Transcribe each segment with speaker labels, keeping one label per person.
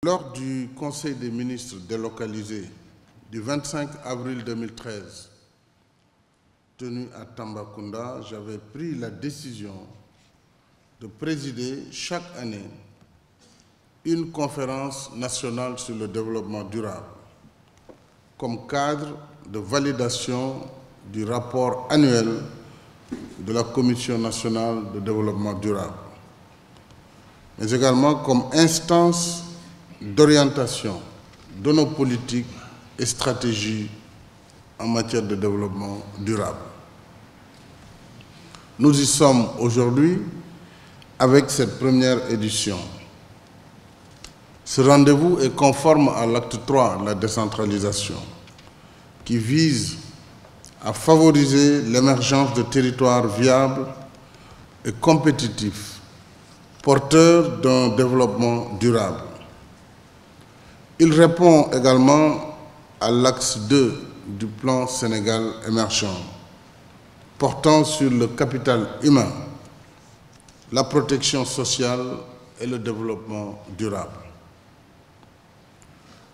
Speaker 1: Lors du Conseil des ministres délocalisé du 25 avril 2013, tenu à Tambacounda, j'avais pris la décision de présider chaque année une conférence nationale sur le développement durable comme cadre de validation du rapport annuel de la Commission nationale de développement durable, mais également comme instance d'orientation de nos politiques et stratégies en matière de développement durable. Nous y sommes aujourd'hui avec cette première édition. Ce rendez-vous est conforme à l'acte 3 de la décentralisation, qui vise à favoriser l'émergence de territoires viables et compétitifs, porteurs d'un développement durable. Il répond également à l'axe 2 du plan Sénégal émergent, portant sur le capital humain, la protection sociale et le développement durable.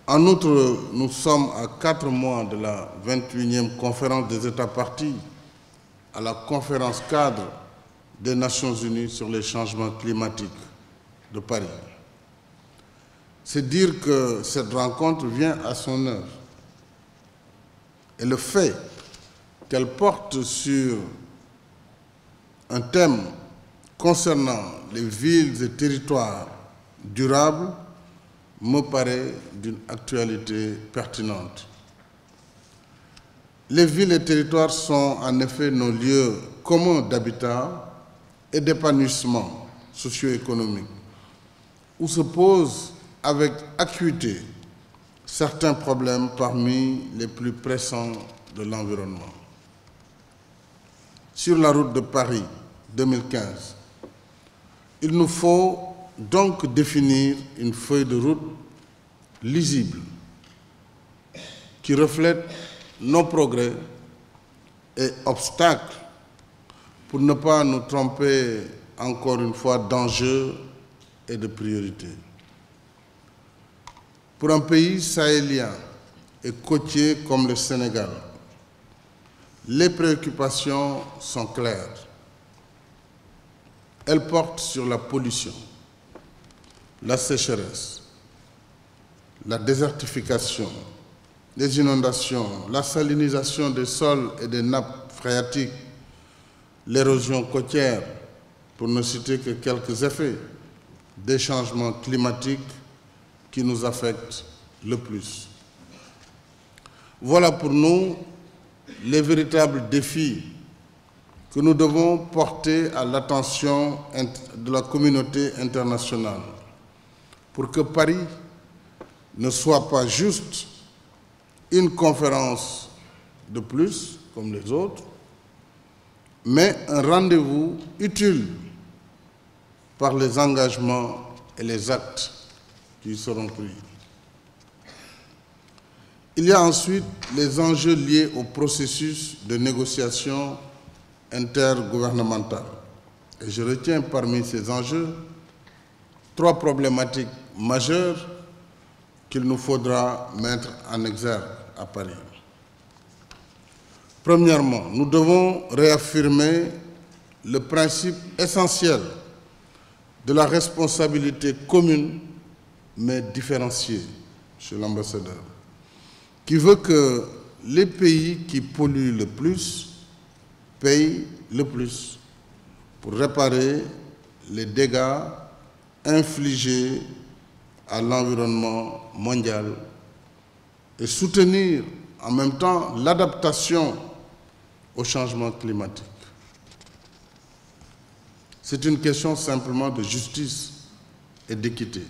Speaker 1: En outre, nous sommes à 4 mois de la 21e conférence des États parties à la conférence cadre des Nations Unies sur les changements climatiques de Paris. C'est dire que cette rencontre vient à son heure. Et le fait qu'elle porte sur un thème concernant les villes et territoires durables me paraît d'une actualité pertinente. Les villes et territoires sont en effet nos lieux communs d'habitat et d'épanouissement socio-économique, où se posent avec acuité certains problèmes parmi les plus pressants de l'environnement. Sur la route de Paris 2015, il nous faut donc définir une feuille de route lisible qui reflète nos progrès et obstacles pour ne pas nous tromper encore une fois d'enjeux et de priorités. Pour un pays sahélien et côtier comme le Sénégal, les préoccupations sont claires. Elles portent sur la pollution, la sécheresse, la désertification, les inondations, la salinisation des sols et des nappes phréatiques, l'érosion côtière, pour ne citer que quelques effets des changements climatiques qui nous affectent le plus. Voilà pour nous les véritables défis que nous devons porter à l'attention de la communauté internationale pour que Paris ne soit pas juste une conférence de plus, comme les autres, mais un rendez-vous utile par les engagements et les actes qui seront pris. Il y a ensuite les enjeux liés au processus de négociation intergouvernementale. Et je retiens parmi ces enjeux 3 problématiques majeures qu'il nous faudra mettre en exergue à Paris. Premièrement, nous devons réaffirmer le principe essentiel de la responsabilité commune mais différenciée chez l'ambassadeur, qui veut que les pays qui polluent le plus payent le plus pour réparer les dégâts infligés à l'environnement mondial et soutenir en même temps l'adaptation au changement climatique. C'est une question simplement de justice et d'équité.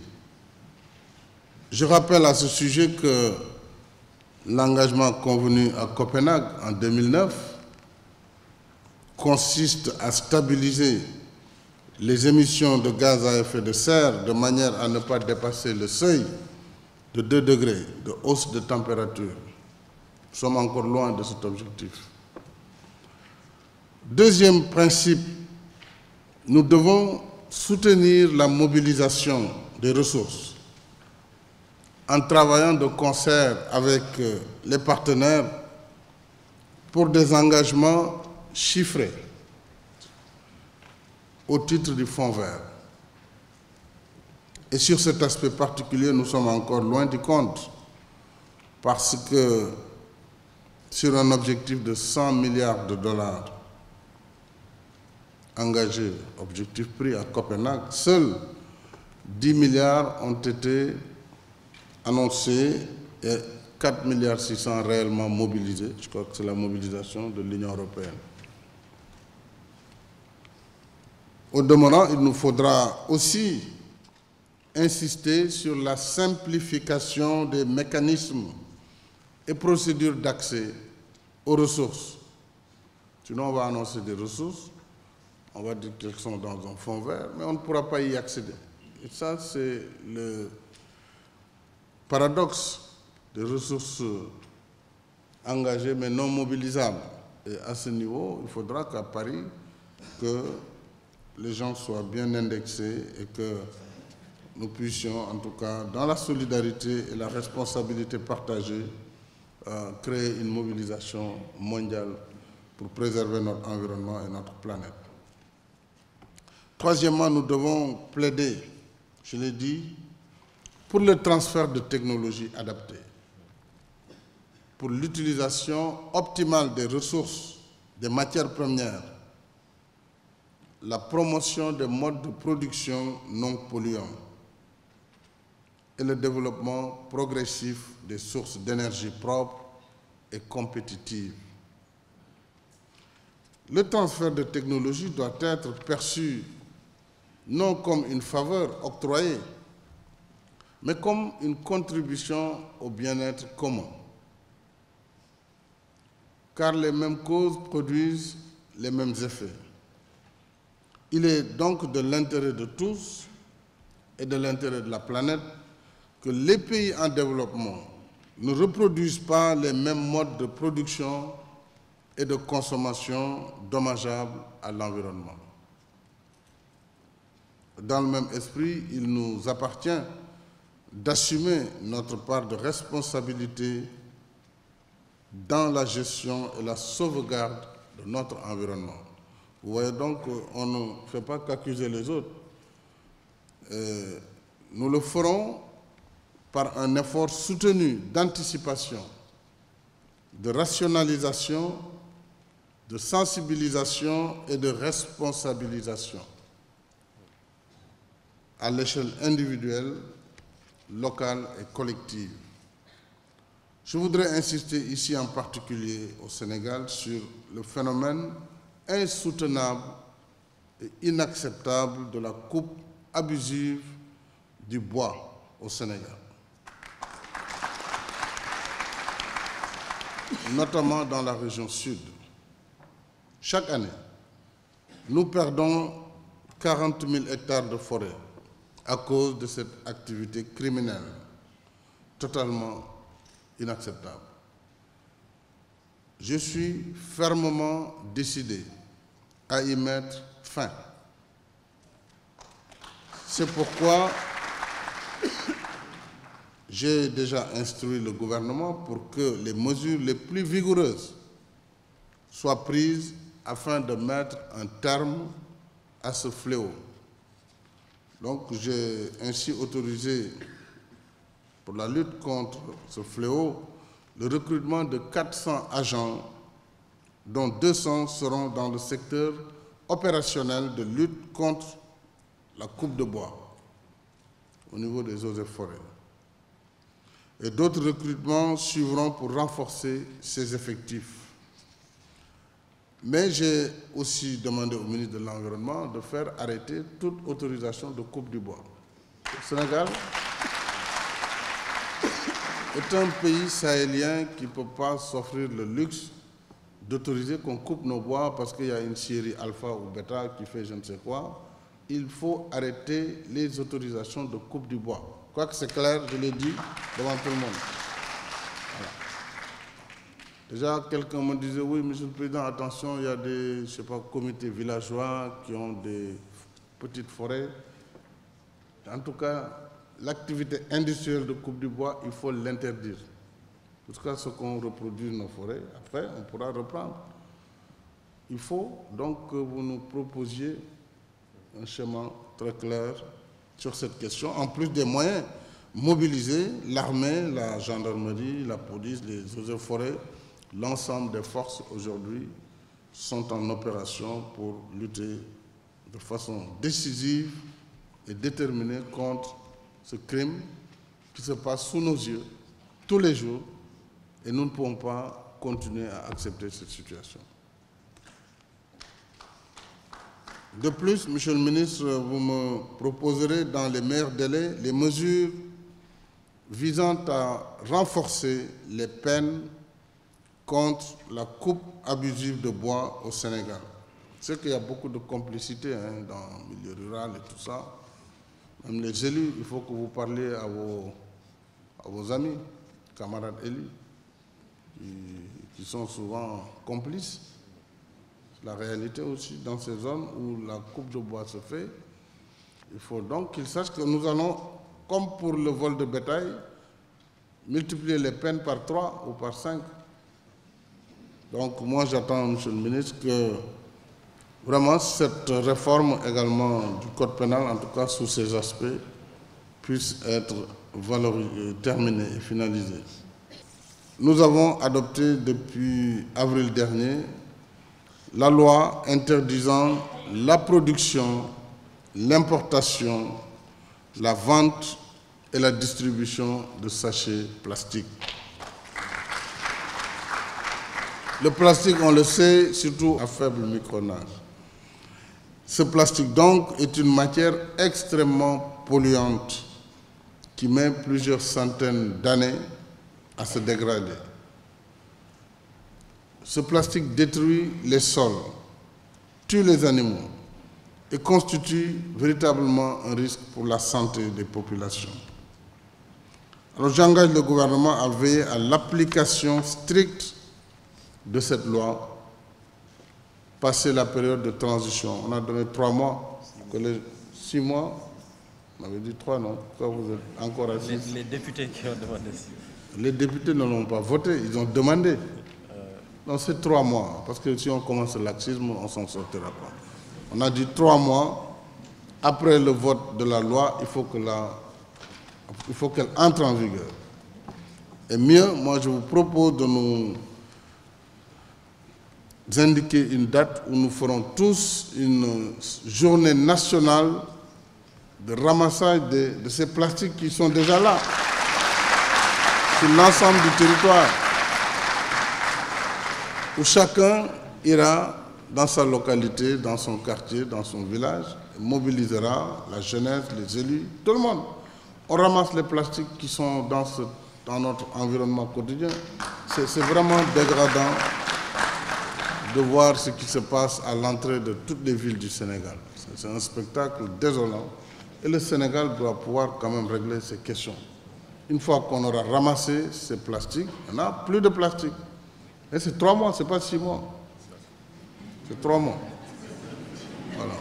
Speaker 1: Je rappelle à ce sujet que l'engagement convenu à Copenhague en 2009 consiste à stabiliser les émissions de gaz à effet de serre de manière à ne pas dépasser le seuil de 2 degrés de hausse de température. Nous sommes encore loin de cet objectif. Deuxième principe, nous devons soutenir la mobilisation des ressources en travaillant de concert avec les partenaires pour des engagements chiffrés au titre du Fonds vert. Et sur cet aspect particulier, nous sommes encore loin du compte, parce que sur un objectif de 100 milliards de dollars engagés, objectif pris à Copenhague, seuls 10 milliards ont été annoncés et 4,6 milliards réellement mobilisés. Je crois que c'est la mobilisation de l'Union européenne. Au demeurant, il nous faudra aussi insister sur la simplification des mécanismes et procédures d'accès aux ressources. Sinon, on va annoncer des ressources, on va dire qu'elles sont dans un fonds vert, mais on ne pourra pas y accéder. Et ça, c'est le paradoxe des ressources engagées mais non mobilisables. Et à ce niveau, il faudra qu'à Paris, que les gens soient bien indexés et que nous puissions, en tout cas, dans la solidarité et la responsabilité partagée, créer une mobilisation mondiale pour préserver notre environnement et notre planète. Troisièmement, nous devons plaider, je l'ai dit, pour le transfert de technologies adaptées, pour l'utilisation optimale des ressources, des matières premières, la promotion des modes de production non polluants et le développement progressif des sources d'énergie propres et compétitives. Le transfert de technologie doit être perçu non comme une faveur octroyée, mais comme une contribution au bien-être commun. Car les mêmes causes produisent les mêmes effets. Il est donc de l'intérêt de tous et de l'intérêt de la planète que les pays en développement ne reproduisent pas les mêmes modes de production et de consommation dommageables à l'environnement. Dans le même esprit, il nous appartient d'assumer notre part de responsabilité dans la gestion et la sauvegarde de notre environnement. Vous voyez donc qu'on ne fait pas qu'accuser les autres. Nous le ferons par un effort soutenu d'anticipation, de rationalisation, de sensibilisation et de responsabilisation à l'échelle individuelle, locale et collective. Je voudrais insister ici en particulier au Sénégal sur le phénomène insoutenable et inacceptable de la coupe abusive du bois au Sénégal, notamment dans la région sud. Chaque année, nous perdons 40 000 hectares de forêt à cause de cette activité criminelle totalement inacceptable. Je suis fermement décidé à y mettre fin. C'est pourquoi j'ai déjà instruit le gouvernement pour que les mesures les plus vigoureuses soient prises afin de mettre un terme à ce fléau. Donc j'ai ainsi autorisé pour la lutte contre ce fléau le recrutement de 400 agents, dont 200 seront dans le secteur opérationnel de lutte contre la coupe de bois au niveau des eaux et forêts. Et d'autres recrutements suivront pour renforcer ces effectifs. Mais j'ai aussi demandé au ministre de l'Environnement de faire arrêter toute autorisation de coupe du bois. Le Sénégal est un pays sahélien qui ne peut pas s'offrir le luxe d'autoriser qu'on coupe nos bois parce qu'il y a une scierie alpha ou bêta qui fait je ne sais quoi. Il faut arrêter les autorisations de coupe du bois. Quoique c'est clair, je l'ai dit devant tout le monde. Voilà. Déjà, quelqu'un me disait, oui, Monsieur le Président, attention, il y a des, je sais pas, comités villageois qui ont des petites forêts. En tout cas, l'activité industrielle de coupe du bois, il faut l'interdire. Jusqu'à ce qu'on reproduise nos forêts, après on pourra reprendre. Il faut donc que vous nous proposiez un schéma très clair sur cette question, en plus des moyens mobilisés, l'armée, la gendarmerie, la police, les eaux et forêts, l'ensemble des forces aujourd'hui sont en opération pour lutter de façon décisive et déterminée contre ce crime qui se passe sous nos yeux tous les jours et nous ne pouvons pas continuer à accepter cette situation. De plus, Monsieur le ministre, vous me proposerez dans les meilleurs délais les mesures visant à renforcer les peines contre la coupe abusive de bois au Sénégal. C'est qu'il y a beaucoup de complicité dans le milieu rural et tout ça. Même les élus, il faut que vous parliez à vos amis, camarades élus, qui sont souvent complices. La réalité aussi, dans ces zones où la coupe de bois se fait, il faut donc qu'ils sachent que nous allons, comme pour le vol de bétail, multiplier les peines par 3 ou par 5. Donc moi j'attends, Monsieur le ministre, que vraiment cette réforme également du Code pénal, en tout cas sous ces aspects, puisse être terminée et finalisée. Nous avons adopté depuis avril dernier la loi interdisant la production, l'importation, la vente et la distribution de sachets plastiques. Le plastique, on le sait, surtout à faible micronage. Ce plastique, donc, est une matière extrêmement polluante qui met plusieurs centaines d'années à se dégrader. Ce plastique détruit les sols, tue les animaux et constitue véritablement un risque pour la santé des populations. Alors j'engage le gouvernement à veiller à l'application stricte de cette loi, passer la période de transition. On a donné 3 mois, que les 6 mois, on avait dit 3, non? Pourquoi vous êtes encore à 6?
Speaker 2: Les députés qui ont demandé.
Speaker 1: Les députés ne l'ont pas voté, ils ont demandé. Non, c'est 3 mois, parce que si on commence le laxisme, on ne s'en sortira pas. On a dit 3 mois, après le vote de la loi, il faut qu'elle entre en vigueur. Et mieux, moi je vous propose de nous indiquer une date où nous ferons tous une journée nationale de ramassage de ces plastiques qui sont déjà là, sur l'ensemble du territoire, où chacun ira dans sa localité, dans son quartier, dans son village, et mobilisera la jeunesse, les élus, tout le monde. On ramasse les plastiques qui sont dans notre environnement quotidien. C'est vraiment dégradant de voir ce qui se passe à l'entrée de toutes les villes du Sénégal. C'est un spectacle désolant. Et le Sénégal doit pouvoir quand même régler ces questions. Une fois qu'on aura ramassé ces plastiques, il n'y en a plus de plastique. Et c'est 3 mois, ce n'est pas 6 mois. C'est 3 mois. Voilà.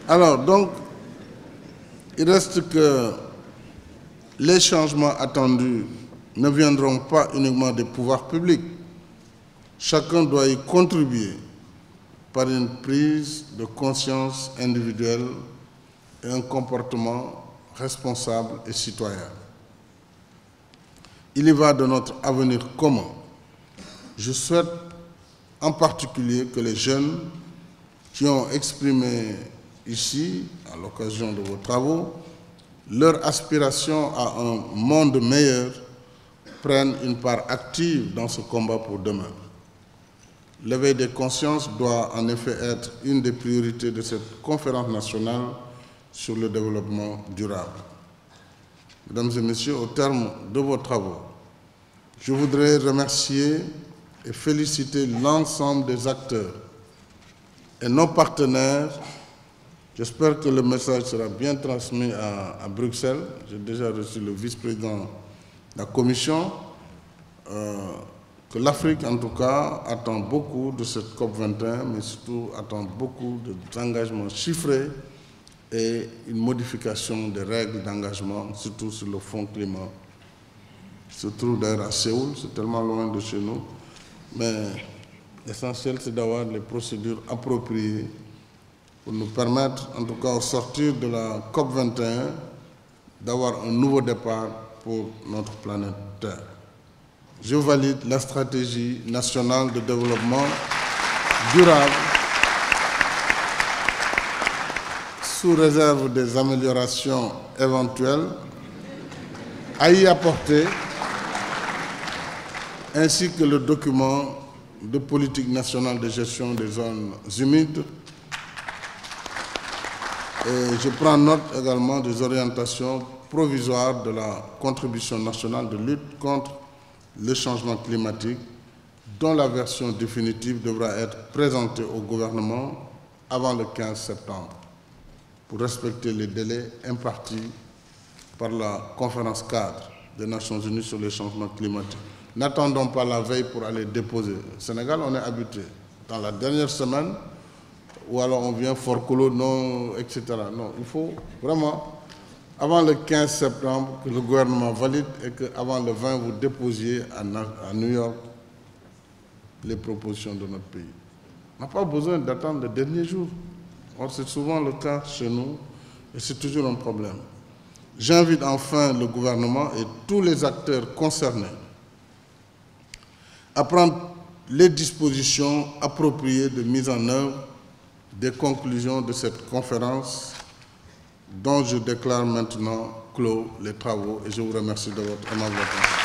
Speaker 1: Alors, donc, il reste que les changements attendus ne viendront pas uniquement des pouvoirs publics. Chacun doit y contribuer par une prise de conscience individuelle et un comportement responsable et citoyen. Il y va de notre avenir commun. Je souhaite en particulier que les jeunes qui ont exprimé ici, à l'occasion de vos travaux, leur aspiration à un monde meilleur prennent une part active dans ce combat pour demain. L'éveil des consciences doit en effet être une des priorités de cette conférence nationale sur le développement durable. Mesdames et messieurs, au terme de vos travaux, je voudrais remercier et féliciter l'ensemble des acteurs et nos partenaires. J'espère que le message sera bien transmis à Bruxelles. J'ai déjà reçu le vice-président de la Commission que l'Afrique, en tout cas, attend beaucoup de cette COP21, mais surtout attend beaucoup d'engagements chiffrés et une modification des règles d'engagement, surtout sur le fonds climat. Se trouve d'ailleurs à Séoul, c'est tellement loin de chez nous, mais l'essentiel c'est d'avoir les procédures appropriées pour nous permettre, en tout cas au sortir de la COP21, d'avoir un nouveau départ pour notre planète Terre. Je valide la stratégie nationale de développement durable sous réserve des améliorations éventuelles à y apporter, ainsi que le document de politique nationale de gestion des zones humides. Et je prends note également des orientations provisoires de la contribution nationale de lutte contre le changement climatique, dont la version définitive devra être présentée au gouvernement avant le 15 septembre, pour respecter les délais impartis par la conférence cadre des Nations Unies sur les changements climatiques. N'attendons pas la veille pour aller déposer. Au Sénégal, on est habitué. Dans la dernière semaine, ou alors on vient forcolo, non, etc. Non, il faut vraiment, avant le 15 septembre, que le gouvernement valide et qu'avant le 20, vous déposiez à New York les propositions de notre pays. On n'a pas besoin d'attendre le dernier jour. Or, c'est souvent le cas chez nous et c'est toujours un problème. J'invite enfin le gouvernement et tous les acteurs concernés à prendre les dispositions appropriées de mise en œuvre des conclusions de cette conférence dont je déclare maintenant clos les travaux et je vous remercie de votre aimable attention.